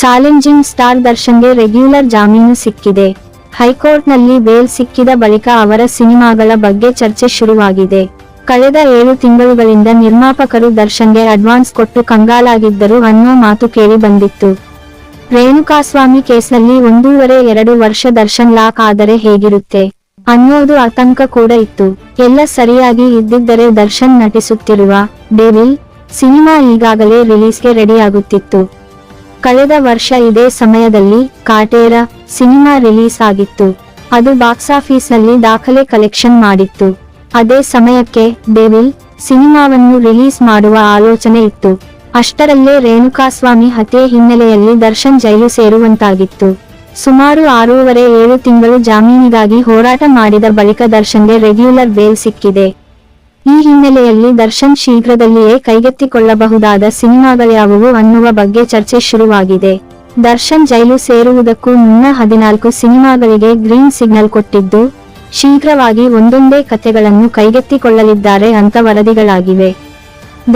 Challenging star ದರ್ಶನ್ಗೆ regular ಜಾಮೀನು ಸಿಕ್ಕಿದೆ. ಹೈಕೋರ್ಟ್ನಲ್ಲಿ ಬೇಲ್ ಸಿಕ್ಕಿದ ಬಳಿಕ ಅವರ ಸಿನಿಮಾಗಳ ಬಗ್ಗೆ ಚರ್ಚೆ ಶುರುವಾಗಿದೆ. ಕಳೆದ 7 ತಿಂಗಳುಗಳಿಂದ ನಿರ್ಮಾಪಕರು ದರ್ಶನ್ಗೆ ಅಡ್ವಾನ್ಸ್ ಕೊಟ್ಟು ಕಂಗಾಲಾಗಿದ್ದರು ಅನ್ನೋ ಮಾತು ಕೇಳಿ ಬಂದಿತ್ತು. ರೇಣುಕಾಸ್ವಾಮಿ ಕೇಸ್ನಲ್ಲಿ 1.5-2 ವರ್ಷ ದರ್ಶನ್ ಲಾಕ್ ಆದರೆ ಹೇಗಿರುತ್ತೆ ಅನ್ನೋದು ಆತಂಕ ಕೂಡ ಇತ್ತು. ಎಲ್ಲ ಸರಿಯಾಗಿ ಇದ್ದಿದ್ದರೆ ದರ್ಶನ್ ನಟಿಸುತ್ತಿರುವ ಡೆವಿಲ್ ಸಿನಿಮಾ ಈಗಾಗಲೇ ರಿಲೀಸ್ಗೆ ರೆಡಿಯಾಗುತ್ತಿತ್ತು. ಕಳೆದ ವರ್ಷ ಇದೇ ಸಮಯದಲ್ಲಿ ಕಾಟೇರ ಸಿನಿಮಾ ರಿಲೀಸ್ ಆಗಿತ್ತು. ಅದು ಬಾಕ್ಸಾಫೀಸ್ನಲ್ಲಿ ದಾಖಲೆ ಕಲೆಕ್ಷನ್ ಮಾಡಿತ್ತು. ಅದೇ ಸಮಯಕ್ಕೆ ಡೆವಿಲ್ ಸಿನಿಮಾವನ್ನು ರಿಲೀಸ್ ಮಾಡುವ ಆಲೋಚನೆ ಇತ್ತು. ಅಷ್ಟರಲ್ಲೇ ರೇಣುಕಾಸ್ವಾಮಿ ಹತ್ಯೆ ಹಿನ್ನೆಲೆಯಲ್ಲಿ ದರ್ಶನ್ ಜೈಲು ಸೇರುವಂತಾಗಿತ್ತು. ಸುಮಾರು 6.5-7 ತಿಂಗಳು ಜಾಮೀನಿಗಾಗಿ ಹೋರಾಟ ಮಾಡಿದ ಬಳಿಕ ದರ್ಶನ್ಗೆ ರೆಗ್ಯುಲರ್ ಬೇಲ್ ಸಿಕ್ಕಿದೆ. ಈ ಹಿನ್ನೆಲೆಯಲ್ಲಿ ದರ್ಶನ್ ಶೀಘ್ರದಲ್ಲಿಯೇ ಕೈಗೆತ್ತಿಕೊಳ್ಳಬಹುದಾದ ಸಿನಿಮಾಗಳ್ಯಾವುವು ಅನ್ನುವ ಬಗ್ಗೆ ಚರ್ಚೆ ಶುರುವಾಗಿದೆ. ದರ್ಶನ್ ಜೈಲು ಸೇರುವುದಕ್ಕೂ ಮುನ್ನ 14 ಸಿನಿಮಾಗಳಿಗೆ ಗ್ರೀನ್ ಸಿಗ್ನಲ್ ಕೊಟ್ಟಿದ್ದು, ಶೀಘ್ರವಾಗಿ ಒಂದೊಂದೇ ಕಥೆಗಳನ್ನು ಕೈಗೆತ್ತಿಕೊಳ್ಳಲಿದ್ದಾರೆ ಅಂತ ವರದಿಗಳಾಗಿವೆ.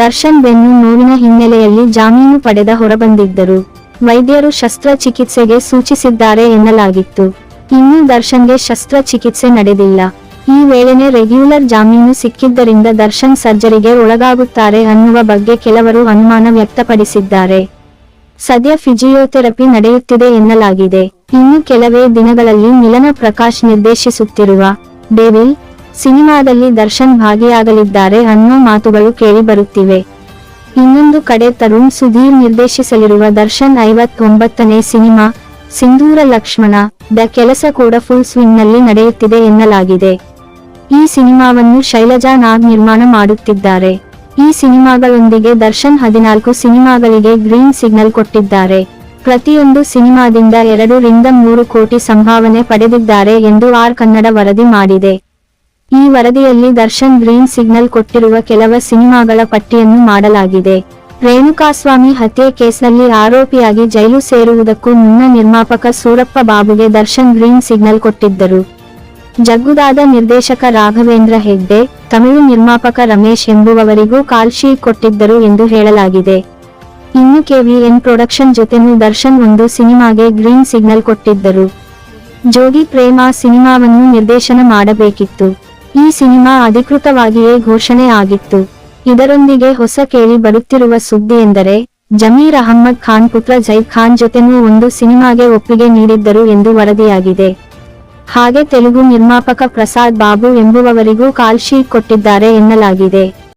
ದರ್ಶನ್ ಬೆನ್ನು ನೋವಿನ ಹಿನ್ನೆಲೆಯಲ್ಲಿ ಜಾಮೀನು ಪಡೆದ ಹೊರಬಂದಿದ್ದರು. ವೈದ್ಯರು ಶಸ್ತ್ರಚಿಕಿತ್ಸೆಗೆ ಸೂಚಿಸಿದ್ದಾರೆ ಎನ್ನಲಾಗಿತ್ತು. ಇನ್ನೂ ದರ್ಶನ್ಗೆ ಶಸ್ತ್ರಚಿಕಿತ್ಸೆ ನಡೆದಿಲ್ಲ. ಈ ವೇಳೆನೇ ರೆಗ್ಯುಲರ್ ಜಾಮೀನು ಸಿಕ್ಕಿದ್ದರಿಂದ ದರ್ಶನ್ ಸರ್ಜರಿಗೆ ಒಳಗಾಗುತ್ತಾರೆ ಅನ್ನುವ ಬಗ್ಗೆ ಕೆಲವರು ಅನುಮಾನ ವ್ಯಕ್ತಪಡಿಸಿದ್ದಾರೆ. ಸದ್ಯ ಫಿಜಿಯೋಥೆರಪಿ ನಡೆಯುತ್ತಿದೆ ಎನ್ನಲಾಗಿದೆ. ಇನ್ನು ಕೆಲವೇ ದಿನಗಳಲ್ಲಿ ಮಿಲನ ಪ್ರಕಾಶ್ ನಿರ್ದೇಶಿಸುತ್ತಿರುವ ಡೆವಿಲ್ ಸಿನಿಮಾದಲ್ಲಿ ದರ್ಶನ್ ಭಾಗಿಯಾಗಲಿದ್ದಾರೆ ಅನ್ನೋ ಮಾತುಗಳು ಕೇಳಿ ಬರುತ್ತಿವೆ. ಇನ್ನೊಂದು ಕಡೆ ತರುಣ್ ಸುಧೀರ್ ನಿರ್ದೇಶಿಸಲಿರುವ ದರ್ಶನ್ 59ನೇ ಸಿನಿಮಾ ಸಿಂಧೂರ ಲಕ್ಷ್ಮಣ ದ ಕೆಲಸ ಕೂಡ ಫುಲ್ ಸ್ವಿಂಗ್ ನಲ್ಲಿ ನಡೆಯುತ್ತಿದೆ ಎನ್ನಲಾಗಿದೆ. ಈ ಸಿನಿಮಾವನ್ನು ಶೈಲಜಾ ನಾಗ್ ನಿರ್ಮಾಣ ಮಾಡುತ್ತಿದ್ದಾರೆ. ಈ ಸಿನಿಮಾಗಳೊಂದಿಗೆ ದರ್ಶನ್ 14 ಸಿನಿಮಾಗಳಿಗೆ ಗ್ರೀನ್ ಸಿಗ್ನಲ್ ಕೊಟ್ಟಿದ್ದಾರೆ. ಪ್ರತಿಯೊಂದು ಸಿನಿಮಾದಿಂದ 2-3 ಕೋಟಿ ಸಂಭಾವನೆ ಪಡೆದಿದ್ದಾರೆ ಎಂದು ಆರ್ ಕನ್ನಡ ವರದಿ ಮಾಡಿದೆ. ಈ ವರದಿಯಲ್ಲಿ ದರ್ಶನ್ ಗ್ರೀನ್ ಸಿಗ್ನಲ್ ಕೊಟ್ಟಿರುವ ಕೆಲವ ಸಿನಿಮಾಗಳ ಪಟ್ಟಿಯನ್ನು ಮಾಡಲಾಗಿದೆ. ರೇಣುಕಾಸ್ವಾಮಿ ಹತ್ಯೆ ಕೇಸ್ನಲ್ಲಿ ಆರೋಪಿಯಾಗಿ ಜೈಲು ಸೇರುವುದಕ್ಕೂ ಮುನ್ನ ನಿರ್ಮಾಪಕ ಸೂರಪ್ಪ ಬಾಬುಗೆ ದರ್ಶನ್ ಗ್ರೀನ್ ಸಿಗ್ನಲ್ ಕೊಟ್ಟಿದ್ದರು. ಜಗ್ಗುದಾದ ನಿರ್ದೇಶಕ ರಾಘವೇಂದ್ರ ಹೆಗ್ಡೆ, ತಮಿಳು ನಿರ್ಮಾಪಕ ರಮೇಶ್ ಎಂಬುವವರಿಗೂ ಕಾಲ್ ಶೀಟ್ ಕೊಟ್ಟಿದ್ದರು ಎಂದು ಹೇಳಲಾಗಿದೆ. ಇನ್ನು KVN ಪ್ರೊಡಕ್ಷನ್ ಜೊತೆನೂ ದರ್ಶನ್ ಒಂದು ಸಿನಿಮಾಗೆ ಗ್ರೀನ್ ಸಿಗ್ನಲ್ ಕೊಟ್ಟಿದ್ದರು. ಜೋಗಿ ಪ್ರೇಮ ಸಿನಿಮಾವನ್ನು ನಿರ್ದೇಶನ ಮಾಡಬೇಕಿತ್ತು. ಈ ಸಿನಿಮಾ ಅಧಿಕೃತವಾಗಿಯೇ ಘೋಷಣೆ ಆಗಿತ್ತು. ಇದರೊಂದಿಗೆ ಹೊಸ ಕೇಳಿ ಬರುತ್ತಿರುವ ಸುದ್ದಿ ಎಂದರೆ ಜಮೀರ್ ಅಹಮ್ಮದ್ ಖಾನ್ ಪುತ್ರ ಜೈದ್ ಖಾನ್ ಜೊತೆನೂ ಒಂದು ಸಿನಿಮಾಗೆ ಒಪ್ಪಿಗೆ ನೀಡಿದ್ದರು ಎಂದು ವರದಿಯಾಗಿದೆ. ಹಾಗೆ ತೆಲುಗು ನಿರ್ಮಾಪಕ ಪ್ರಸಾದ್ ಬಾಬು ಎಂಬುವವರಿಗೂ ಕಾಲ್ ಶೀಟ್ ಕೊಟ್ಟಿದ್ದಾರೆ ಎನ್ನಲಾಗಿದೆ.